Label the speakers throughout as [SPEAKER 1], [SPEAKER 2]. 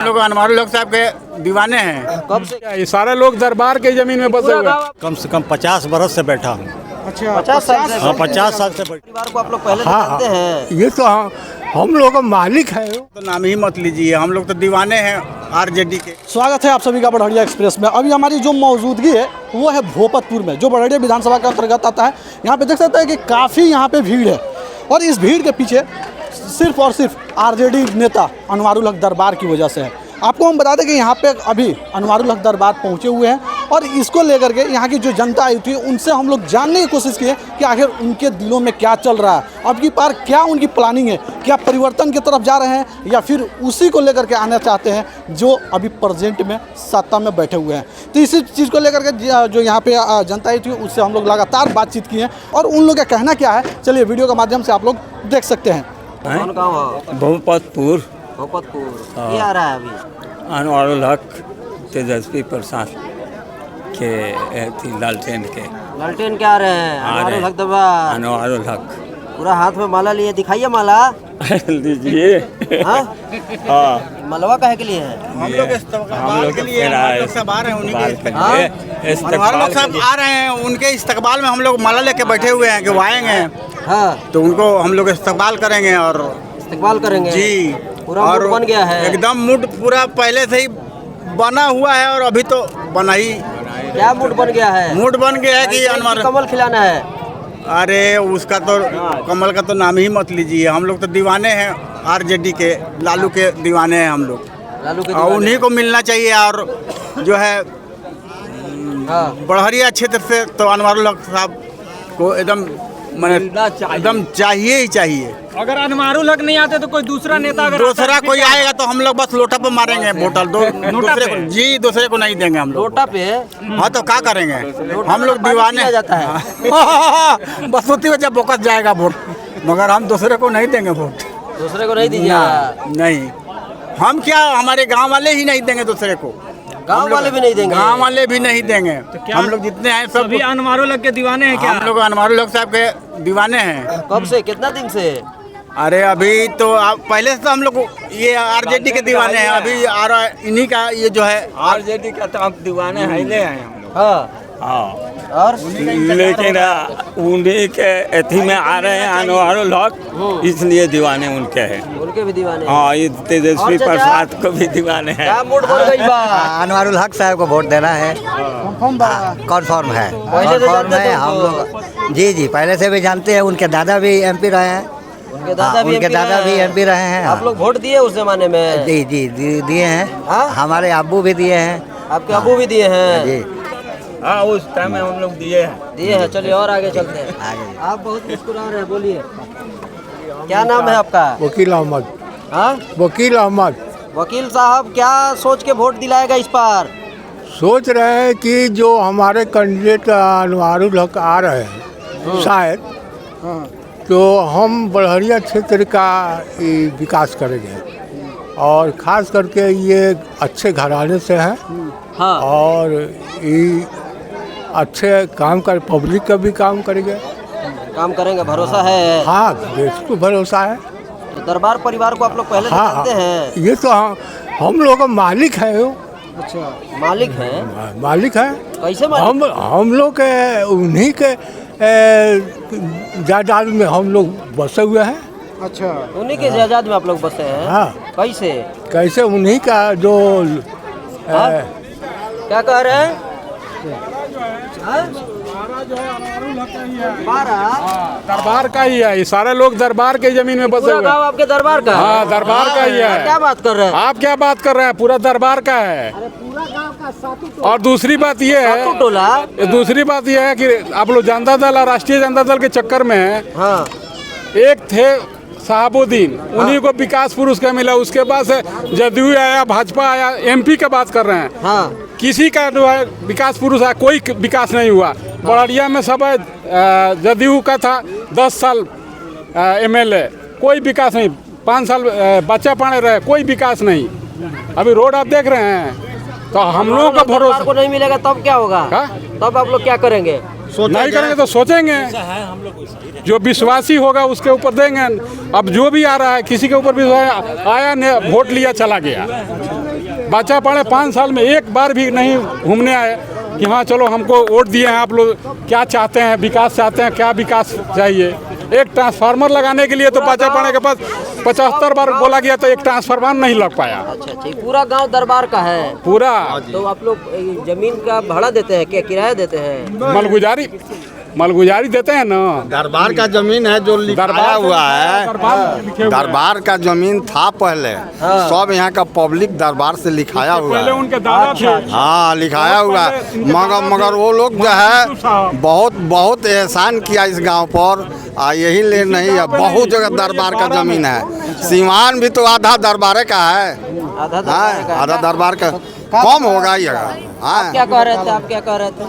[SPEAKER 1] लोग अनवारू लोग साहब के दीवाने हैं।
[SPEAKER 2] कब से?
[SPEAKER 3] ये सारे लोग दरबार के जमीन में बसे हुए हैं।
[SPEAKER 4] कम से कम 50 बरस से बैठा हूँ।
[SPEAKER 2] अच्छा 50 साल से?
[SPEAKER 4] हाँ 50 साल से बैठा।
[SPEAKER 2] परिवार को आप लोग पहले जानते हैं?
[SPEAKER 5] ये तो हम लोग का मालिक है।
[SPEAKER 1] तो नाम ही मत लीजिए, हम लोग तो दीवाने हैं आरजेडी के।
[SPEAKER 2] स्वागत है आप सभी का बढ़िया एक्सप्रेस में। अभी हमारी जो मौजूदगी है वो है भोपतपुर में, जो बढ़िया विधानसभा के अंतर्गत आता है। यहाँ पे देख सकते हैं कि काफ़ी यहाँ पे भीड़ है और इस भीड़ के पीछे सिर्फ और सिर्फ आरजेडी नेता अनवारुल हक दरबार की वजह से है। आपको हम बता दें कि यहाँ पे अभी अनवारुल हक दरबार पहुँचे हुए हैं और इसको लेकर के यहाँ की जो जनता आई थी उनसे हम लोग जानने की कोशिश की है कि आखिर उनके दिलों में क्या चल रहा है, अब की बार क्या उनकी प्लानिंग है, क्या परिवर्तन की तरफ जा रहे हैं या फिर उसी को लेकर के आना चाहते हैं जो अभी प्रेजेंट में सत्ता में बैठे हुए हैं। तो इसी चीज़ को लेकर के जो यहाँ पे जनता आई थी उससे हम लोग लगातार बातचीत की है और उन लोगों का कहना क्या है चलिए वीडियो के माध्यम से आप लोग देख सकते हैं। कौन गाँव है?
[SPEAKER 4] भोपतपुर
[SPEAKER 2] भोपतपुर। क्या आ रहा है अभी?
[SPEAKER 4] अनवारुल हक तेजस्वी प्रसाद के थी लालटेन के।
[SPEAKER 2] लालटेन क्या आ रहे हैं? अनवारुल हक दरबार।
[SPEAKER 4] अनवारुल हक
[SPEAKER 2] पूरा हाथ में माला लिए, दिखाइए माला।
[SPEAKER 4] लीजिए।
[SPEAKER 2] हाँ?
[SPEAKER 4] हाँ
[SPEAKER 2] मलवा काहे के लिए है?
[SPEAKER 1] हम लोग इस्तकबाल के लिए अनवारू लोग साहब आ रहे हैं, उन्हीं के अनवारू लोग साहब आ रहे हैं, उनके इस्तकबाल में हम लोग माला लेके बैठे हुए हैं कि वो आएंगे।
[SPEAKER 2] हाँ
[SPEAKER 1] तो उनको हम लोग इस्तकबाल करेंगे और
[SPEAKER 2] इस्तकबाल करेंगे
[SPEAKER 1] जी
[SPEAKER 2] पूरा
[SPEAKER 1] और
[SPEAKER 2] मूड बन गया है।
[SPEAKER 1] एकदम मूड पूरा पहले से ही बना हुआ है और अभी तो बना ही
[SPEAKER 2] क्या मूड बन गया है?
[SPEAKER 1] मूड बन गया है कि अनवारू
[SPEAKER 2] कमल खिलाना है।
[SPEAKER 1] अरे उसका तो कमल का तो नाम ही मत लीजिए, हम लोग तो दीवाने हैं आरजेडी के, लालू के दीवाने हैं हम लोग
[SPEAKER 2] लालू के
[SPEAKER 1] और
[SPEAKER 2] दीवाने।
[SPEAKER 1] उन्हीं को मिलना चाहिए। और जो है
[SPEAKER 2] हाँ।
[SPEAKER 1] बढ़हरिया क्षेत्र से तो अनवारुल हक साहब को एकदम मैंने एकदम चाहिए ही चाहिए।
[SPEAKER 3] अगर अनवारुल हक नहीं आते तो कोई दूसरा नेता अगर
[SPEAKER 1] दूसरा कोई आएगा तो हम लोग बस लोटा पे मारेंगे बोतल दूसरे को, जी दूसरे को नहीं देंगे हम लोग।
[SPEAKER 2] लोटा पे
[SPEAKER 1] हाँ तो क्या करेंगे हम लोग दीवाने
[SPEAKER 2] दिया जाता है।
[SPEAKER 1] बस उसी वजह बोकस जाएगा वोट, मगर हम दूसरे को नहीं देंगे वोट।
[SPEAKER 2] दूसरे को नहीं दीजिएगा।
[SPEAKER 1] नहीं, हम क्या हमारे गांव वाले ही नहीं देंगे दूसरे को,
[SPEAKER 2] गांव वाले भी नहीं देंगे?
[SPEAKER 1] गांव वाले भी नहीं देंगे। हम लोग जितने हैं सब
[SPEAKER 3] अनवारुल हक के दीवाने हैं क्या?
[SPEAKER 1] हम लोग अनवारुल हक साहब के दीवाने हैं।
[SPEAKER 2] कब से? कितना दिन से?
[SPEAKER 1] अरे अभी तो पहले से तो हम लोग ये आरजेडी के दीवाने हैं, अभी इन्हीं का ये जो है
[SPEAKER 4] आरजेडी का तो आप दीवाने हैं ले आए हम लोग।
[SPEAKER 2] हाँ
[SPEAKER 4] हाँ
[SPEAKER 2] और
[SPEAKER 4] लेकिन उन्हीं के एथी में आ रहे हैं अनवारुल हक, इसलिए दीवाने उनके हैं।
[SPEAKER 2] उनके भी दीवाने हैं।
[SPEAKER 4] हाँ ये तेजस्वी
[SPEAKER 2] और चाचा?
[SPEAKER 4] प्रसाद को भी दीवाने हैं।
[SPEAKER 2] क्या मूड बन गई बा?
[SPEAKER 6] अनवारुल हक साहब को वोट देना है। कन्फर्म है,
[SPEAKER 2] पहले से
[SPEAKER 6] कन्फर्म
[SPEAKER 2] जानते
[SPEAKER 6] है।
[SPEAKER 2] थे
[SPEAKER 6] हम
[SPEAKER 2] उनको?
[SPEAKER 6] लोग जी पहले से भी जानते हैं। उनके दादा भी एमपी रहे हैं।
[SPEAKER 2] उनके दादा भी
[SPEAKER 6] उनके
[SPEAKER 2] MP
[SPEAKER 6] दादा भी
[SPEAKER 2] रहे हैं।
[SPEAKER 6] एमपी रहे हैं।
[SPEAKER 2] आप लोग वोट दिए उस जमाने में?
[SPEAKER 6] जी दिए हैं।
[SPEAKER 2] हाँ?
[SPEAKER 6] हमारे अब्बू भी दिए हैं।
[SPEAKER 2] आपके अबू भी दिए हैं?
[SPEAKER 6] जी
[SPEAKER 4] हाँ उस टाइम में हम लोग दिए हैं।
[SPEAKER 2] दिए हैं। चलिए और आगे चलते हैं।
[SPEAKER 6] आगे
[SPEAKER 2] आप बहुत मुस्कुरा रहे हैं, बोलिए क्या नाम है आपका?
[SPEAKER 5] वकील अहमद।
[SPEAKER 2] हाँ
[SPEAKER 5] वकील अहमद।
[SPEAKER 2] वकील साहब क्या सोच के वोट दिलाएगा इस बार?
[SPEAKER 5] सोच रहे हैं कि जो हमारे कैंडिडेट अनवारुल हक आ रहे हैं शायद, तो हम बढ़हरिया क्षेत्र का विकास करेंगे और ख़ास करके ये अच्छे घराने से हैं।
[SPEAKER 2] हाँ
[SPEAKER 5] और ये अच्छे काम कर पब्लिक का भी काम करेंगे।
[SPEAKER 2] काम करेंगे, भरोसा है?
[SPEAKER 5] हाँ देश को भरोसा है।
[SPEAKER 2] तो दरबार परिवार को आप लोग पहले से
[SPEAKER 5] हाँ
[SPEAKER 2] जानते हैं?
[SPEAKER 5] ये तो हम लोग का मालिक है वो।
[SPEAKER 2] अच्छा मालिक हैं?
[SPEAKER 5] मालिक है।
[SPEAKER 2] कैसे मालिक?
[SPEAKER 5] हम लोग के उन्हीं के जायदाद में हम लोग बसे हुए हैं।
[SPEAKER 2] अच्छा उन्हीं के जायदाद में आप लोग बसे हैं?
[SPEAKER 5] हाँ
[SPEAKER 2] कैसे?
[SPEAKER 5] कैसे उन्हीं का जो
[SPEAKER 2] हाँ? क्या कह रहे हैं? हाँ? 12?
[SPEAKER 3] दरबार का ही है, ये सारे लोग दरबार के जमीन में बसे
[SPEAKER 2] पूरा
[SPEAKER 3] हुए
[SPEAKER 2] गाँव
[SPEAKER 3] हैं।
[SPEAKER 2] आपके दरबार का है?
[SPEAKER 3] हाँ दरबार का ही है।
[SPEAKER 2] क्या बात कर रहे हैं?
[SPEAKER 3] आप क्या बात कर रहे हैं? पूरा दरबार का है। और दूसरी बात ये
[SPEAKER 2] सातु
[SPEAKER 3] है,
[SPEAKER 2] टोला?
[SPEAKER 3] दूसरी बात ये है कि आप लोग जनता दल और राष्ट्रीय जनता दल के चक्कर में
[SPEAKER 2] हाँ
[SPEAKER 3] एक थे साहबुद्दीन, उन्हीं को विकास पुरुष का मिला। उसके बाद से जदयू आया, भाजपा आया, एमपी का बात कर रहे हैं।
[SPEAKER 2] हाँ
[SPEAKER 3] किसी का जो है विकास पुरुष आया, कोई विकास नहीं हुआ। बढ़िया में सब जदयू का था 10 साल एमएलए, कोई विकास नहीं। 5 साल बच्चा पढ़े रहे, कोई विकास नहीं। अभी रोड आप देख रहे हैं। तो हम लोगों का भरोसा
[SPEAKER 2] को नहीं मिलेगा तब क्या होगा? तब आप लोग क्या करेंगे?
[SPEAKER 3] नहीं करेंगे तो सोचेंगे, जो विश्वासी होगा उसके ऊपर देंगे। अब जो भी आ रहा है किसी के ऊपर भी आया ने वोट लिया चला गया। बच्चा पढ़े 5 साल में एक बार भी नहीं घूमने आए कि हाँ चलो हमको वोट दिए हैं, आप लोग क्या चाहते हैं, विकास चाहते हैं, क्या विकास चाहिए। एक ट्रांसफार्मर लगाने के लिए तो बच्चा पढ़े के पास 75 बार बोला गया तो एक ट्रांसफार्मर नहीं लग पाया।
[SPEAKER 7] अच्छा अच्छा, पूरा गांव दरबार का है
[SPEAKER 3] पूरा।
[SPEAKER 7] तो आप लोग जमीन का भाड़ा देते हैं क्या, किराया देते हैं?
[SPEAKER 3] मलगुजारी देते हैं ना।
[SPEAKER 1] दरबार का जमीन है जो लिखाया हुआ है, दरबार का जमीन था पहले, सब यहाँ का पब्लिक दरबार से लिखाया हुआ
[SPEAKER 3] पहले
[SPEAKER 1] है।
[SPEAKER 3] उनके दादा थे।
[SPEAKER 1] हाँ लिखाया हुआ है, मगर वो लोग जो है बहुत एहसान किया इस गांव पर। यही ले नहीं है, बहुत जगह दरबार का जमीन है। सीमान भी तो आधा दरबार का है, आधा दरबार का कम होगा ये।
[SPEAKER 7] आप क्या कह रहे थे, आप क्या कह रहे थे?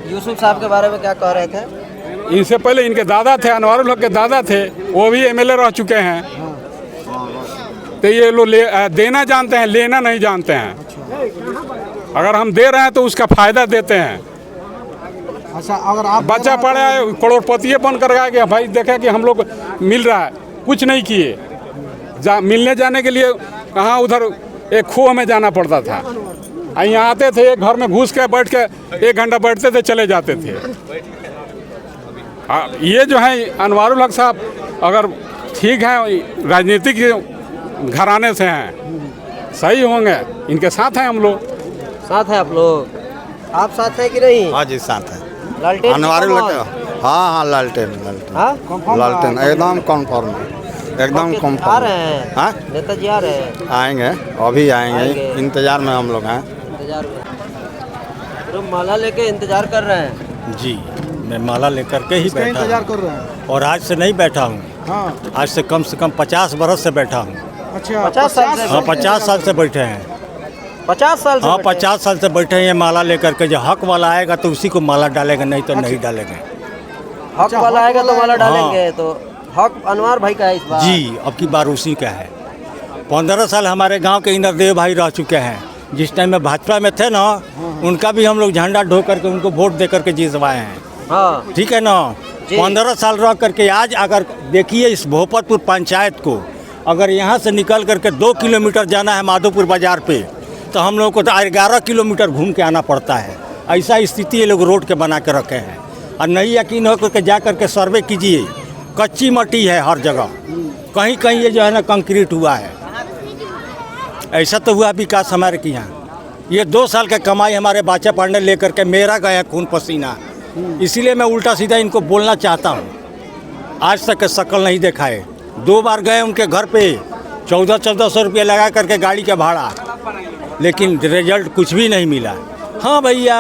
[SPEAKER 7] यूसुफ साहब के बारे में क्या कह रहे थे?
[SPEAKER 3] इनसे पहले इनके दादा थे, अनवारुल हक के दादा थे, वो भी एमएलए रह चुके हैं। तो ये लोग देना जानते हैं, लेना नहीं जानते हैं। अगर हम दे रहे हैं तो उसका फायदा देते हैं।
[SPEAKER 2] अच्छा, अगर आप
[SPEAKER 3] बच्चा पढ़े आए करोड़पति बन कर आ गया, भाई देखे कि हम लोग मिल रहा है, कुछ नहीं किए। मिलने जाने के लिए कहाँ उधर एक खोह में जाना पड़ता था। यहाँ आते थे, एक घर में घुस के बैठ के 1 घंटा बैठते थे, चले जाते थे। ये जो है अनवारुल हक साहब अगर ठीक है, राजनीतिक घराने से हैं, सही होंगे, इनके साथ हैं हम लोग।
[SPEAKER 7] साथ है आप लोग? आप साथ हैं कि नहीं?
[SPEAKER 1] हाँ जी साथ है।
[SPEAKER 7] लालटेन
[SPEAKER 1] अनवारुल हक, हाँ लालटेन लालटेन एकदम कन्फर्म, एकदम
[SPEAKER 7] आ
[SPEAKER 1] कन्फर्म।
[SPEAKER 7] रहे हैं?
[SPEAKER 1] हाँ
[SPEAKER 7] नेताजी आ रहे हैं?
[SPEAKER 1] आएंगे, अभी आएंगे, इंतजार में हम लोग हैं।
[SPEAKER 7] इंतजार में तो माला लेके इंतजार कर रहे हैं?
[SPEAKER 8] जी, मैं माला लेकर के ही बैठा
[SPEAKER 2] इंतजार
[SPEAKER 8] हूँ।
[SPEAKER 2] कर रहे हैं?
[SPEAKER 8] और आज से नहीं बैठा हूँ,
[SPEAKER 2] हाँ।
[SPEAKER 8] आज से कम 50 बरस से बैठा हूँ।
[SPEAKER 2] अच्छा,
[SPEAKER 7] 50 साल से?
[SPEAKER 8] हाँ 50 साल से बैठे हैं।
[SPEAKER 7] 50 साल से?
[SPEAKER 8] हाँ
[SPEAKER 7] बैठे हैं?
[SPEAKER 8] 50 साल से बैठे हैं ये माला लेकर के। जो हक वाला आएगा तो उसी को माला डालेगा, नहीं तो नहीं डालेंगे।
[SPEAKER 7] हक वाला आएगा तो माला डालेंगे। तो हक अनवार भाई का है इस बार?
[SPEAKER 8] जी, अब की बार उसी का है। 15 साल हमारे गांव के इंद्रदेव भाई रह चुके हैं। जिस टाइम में भाजपा में थे ना, उनका भी हम लोग झंडा ढो करके उनको वोट दे करके जितवाए हैं।
[SPEAKER 7] हाँ
[SPEAKER 8] ठीक है ना। 15 साल रह करके आज अगर देखिए इस भोपतपुर पंचायत को, अगर यहाँ से निकल करके 2 किलोमीटर जाना है माधोपुर बाजार पे, तो हम लोग को तो 11 किलोमीटर घूम के आना पड़ता है। ऐसा स्थिति ये लोग रोड के बना के रखे हैं। और नहीं यकीन हो करके जा करके सर्वे कीजिए, कच्ची मट्टी है हर जगह, कहीं कहीं ये जो है ना कंक्रीट हुआ है। ऐसा तो हुआ विकास हमारे के यहाँ। ये 2 साल का कमाई हमारे बच्चा पढ़ने लेकर के मेरा गया खून पसीना, इसीलिए मैं उल्टा सीधा इनको बोलना चाहता हूँ। आज तक शक्ल नहीं देखा है। 2 बार गए उनके घर पे, 1400 रुपये लगा करके गाड़ी का भाड़ा, लेकिन रिजल्ट कुछ भी नहीं मिला। हाँ भैया,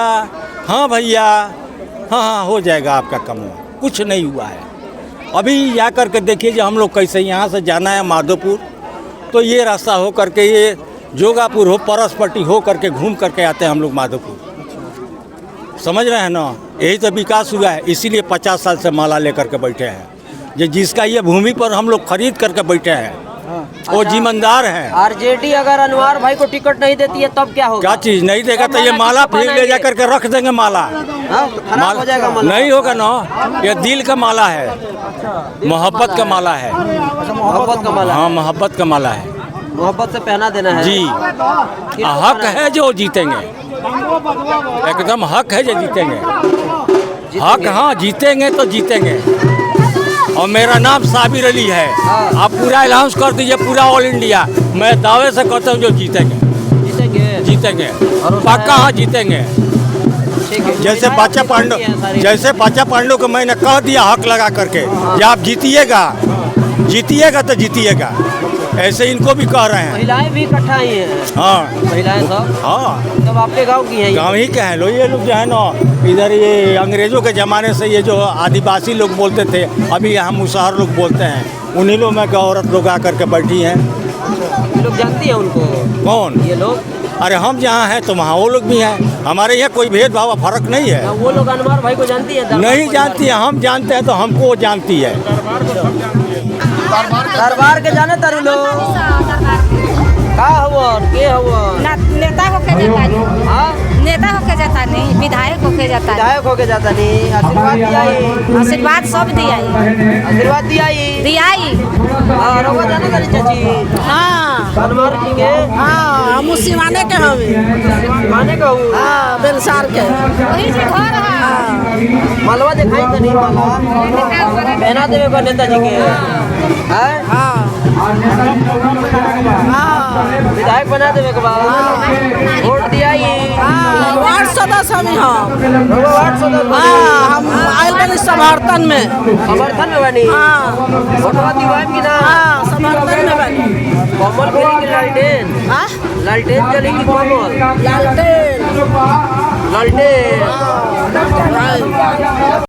[SPEAKER 8] हाँ भैया, हाँ हाँ हो जाएगा आपका काम, कुछ नहीं हुआ है। अभी जा करके देखिए जो हम लोग कैसे यहाँ से जाना है माधोपुर, तो ये रास्ता हो करके ये जोगापुर हो, परसपट्टी हो करके घूम करके आते हैं हम लोग माधोपुर। समझ रहे हैं ना, यही तो विकास हुआ है। इसीलिए 50 साल से माला लेकर के बैठे हैं। जिसका ये भूमि पर हम लोग खरीद करके बैठे हैं, वो जिम्मेदार है।
[SPEAKER 7] आरजेडी अगर अनवार भाई को टिकट नहीं देती है तब क्या होगा?
[SPEAKER 8] क्या चीज नहीं देगा तो ये माला फिर ले जा करके रख देंगे। माला
[SPEAKER 7] खराब हो जाएगा माला?
[SPEAKER 8] नहीं होगा ना, ये दिल का माला है, मोहब्बत का माला है।
[SPEAKER 7] मोहब्बत का माला?
[SPEAKER 8] हाँ मोहब्बत का माला है,
[SPEAKER 7] मोहब्बत से पहना देना है
[SPEAKER 8] जी। हक है जो जीतेंगे, एकदम हक है जो जीतेंगे। हक, हाँ जीतेंगे तो जीतेंगे। और मेरा नाम साबिर अली है। आप पूरा अनाउंस कर दीजिए पूरा ऑल इंडिया। मैं दावे से कहता हूँ जो जीतेंगे,
[SPEAKER 7] जीतेंगे,
[SPEAKER 8] जीतेंगे पक्का। हाँ जीतेंगे। जैसे बच्चा पांडु को मैंने कह दिया हक लगा करके, जब आप जीतिएगा तो जीतिएगा। ऐसे इनको भी कह रहे हैं।
[SPEAKER 7] महिलाएं भी इकट्ठा आई हैं?
[SPEAKER 8] हाँ
[SPEAKER 7] महिलाएं सब?
[SPEAKER 8] हाँ
[SPEAKER 7] सब आपके गांव की हैं?
[SPEAKER 8] गाँव ही के हैं लोग। ये लोग जो है ना, इधर ये अंग्रेजों के ज़माने से ये जो आदिवासी लोग बोलते थे, अभी यहाँ मुसहर लोग बोलते हैं। उन्हीं लोग में औरत लोग आकर के बैठी हैं।
[SPEAKER 7] ये लोग जानती हैं उनको?
[SPEAKER 8] कौन?
[SPEAKER 7] ये लोग?
[SPEAKER 8] अरे हम जहाँ हैं तो वहाँ वो लोग भी हैं। हमारे यहाँ कोई भेदभाव फर्क नहीं है।
[SPEAKER 7] वो लोग अनवार भाई को जानती है?
[SPEAKER 8] नहीं जानती है, हम जानते हैं तो हमको वो जानती है।
[SPEAKER 7] दरबार के जाने तारू लोग का हवन के हवन
[SPEAKER 9] नेता को के जाता है।
[SPEAKER 7] हाँ
[SPEAKER 9] नेता होके जाता नहीं, विधायक होके जाता नहीं।
[SPEAKER 7] विधायक होके जाता नहीं, आशीर्वाद दिया ही,
[SPEAKER 9] आशीर्वाद सब दिया
[SPEAKER 7] आशीर्वाद दिया ही। हाँ, रउआ जाना तारी चाची।
[SPEAKER 10] हाँ
[SPEAKER 7] हनुमान जी के।
[SPEAKER 10] हाँ हम सिवाने के हमें
[SPEAKER 7] माने कहूँ।
[SPEAKER 10] हाँ बेलसार के
[SPEAKER 9] वही जे घर है।
[SPEAKER 7] मालवा दिखाई तो नहीं, माला पहना देवे को नेताजी के। हैं?
[SPEAKER 10] हाँ
[SPEAKER 7] विधायक बना देवे के बाद वोट दिया ही।
[SPEAKER 10] हाँ वार्ड सदस्य हम हम
[SPEAKER 7] रउआ वार्ड सदस्य बनी।
[SPEAKER 10] हाँ हम आयल बनी समर्थन में।
[SPEAKER 7] समर्थन में बनी।
[SPEAKER 10] हाँ
[SPEAKER 7] वोटवा दिवाएम की ना।
[SPEAKER 10] हाँ समर्थन में बनी।
[SPEAKER 7] कमल जली की लालटेन।
[SPEAKER 10] हाँ
[SPEAKER 7] लालटेन जली की कमल।
[SPEAKER 10] लालटेन
[SPEAKER 7] लालटेन।
[SPEAKER 10] हाँ